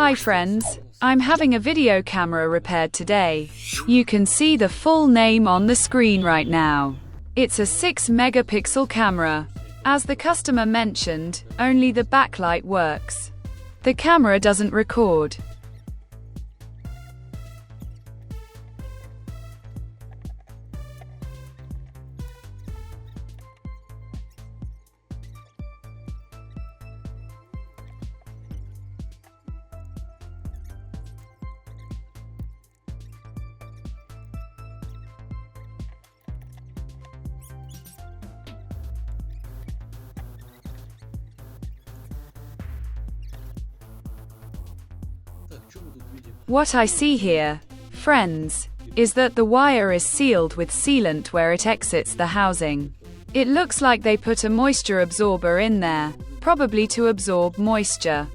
Hi friends, I'm having a video camera repaired today. You can see the full name on the screen right now. It's a 6-megapixel camera. As the customer mentioned, only the backlight works. The camera doesn't record. What I see here, friends, is that the wire is sealed with sealant where it exits the housing. It looks like they put a moisture absorber in there, probably to absorb moisture.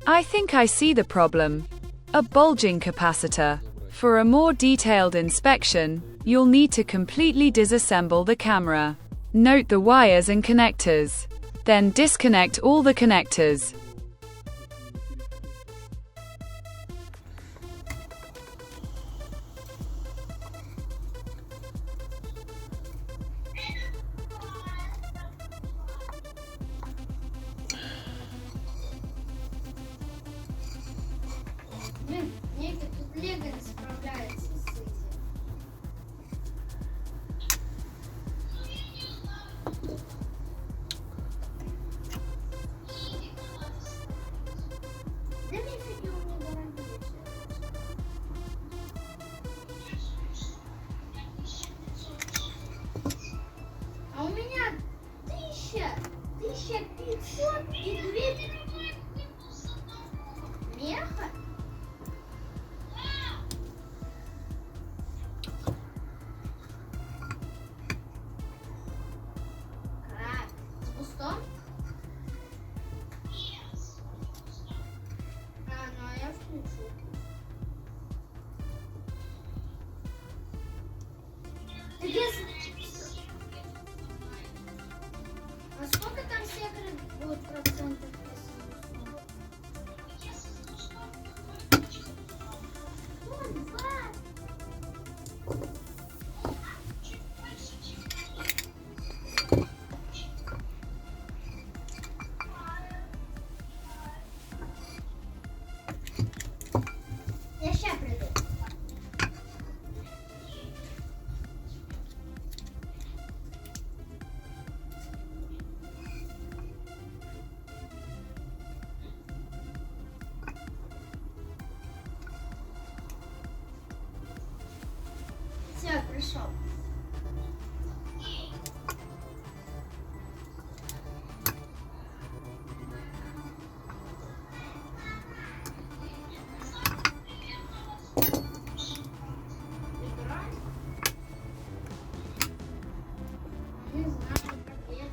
I think I see the problem. A bulging capacitor. For a more detailed inspection, you'll need to completely disassemble the camera. Note the wires and connectors. Then disconnect all the connectors. Блин, мне это тут Лего не справляется с этим. Да нифига у меня гарантия. А у меня 1500 и 2 меха. Пустом? Ну а я включу. Так если... А сколько там секрет будет процентов? Я ща приду. Все, пришел. Не знаю, как я.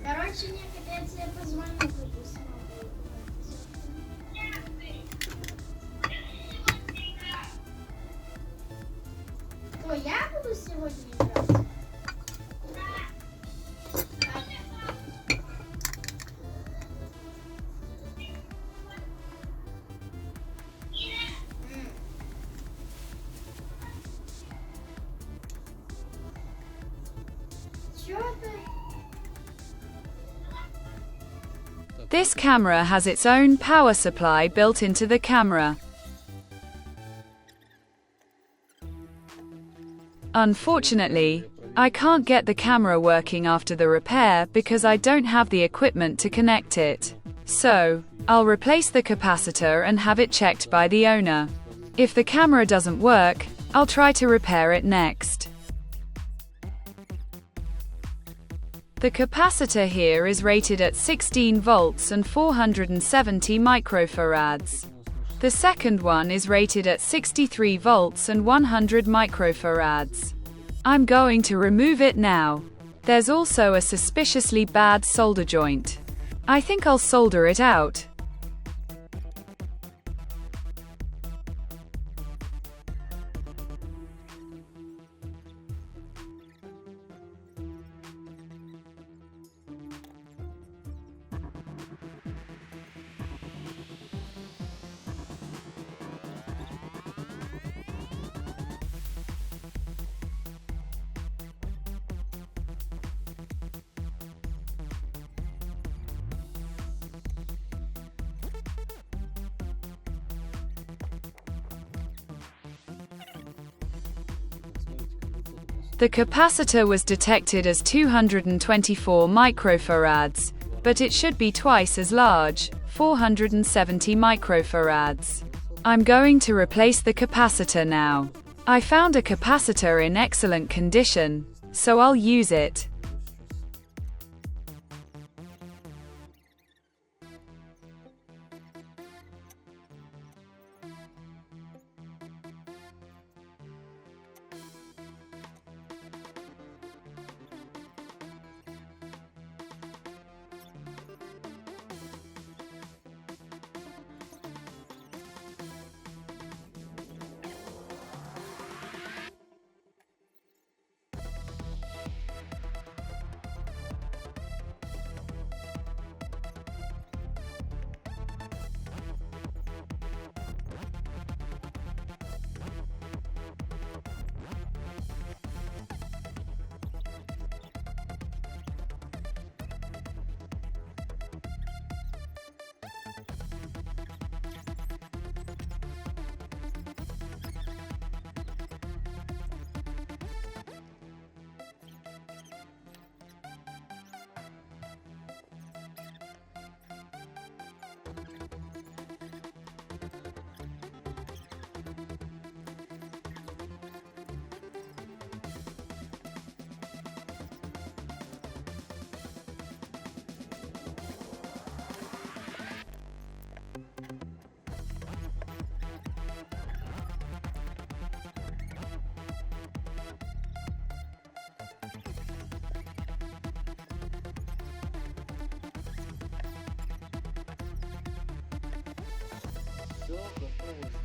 Короче, мне когда тебе позвоню, буду смотреть. Что, я буду сегодня играть? Чё ты? This camera has its own power supply built into the camera. Unfortunately, I can't get the camera working after the repair because I don't have the equipment to connect it. So, I'll replace the capacitor and have it checked by the owner. If the camera doesn't work, I'll try to repair it next. The capacitor here is rated at 16 volts and 470 microfarads. The second one is rated at 63 volts and 100 microfarads. I'm going to remove it now. There's also a suspiciously bad solder joint. I think I'll solder it out. The capacitor was detected as 224 microfarads, but it should be twice as large, 470 microfarads. I'm going to replace the capacitor now. I found a capacitor in excellent condition, so I'll use it.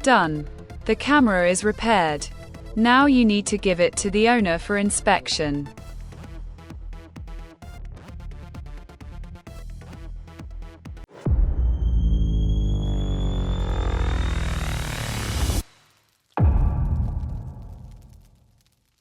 Done. The camera is repaired. Now you need to give it to the owner for inspection.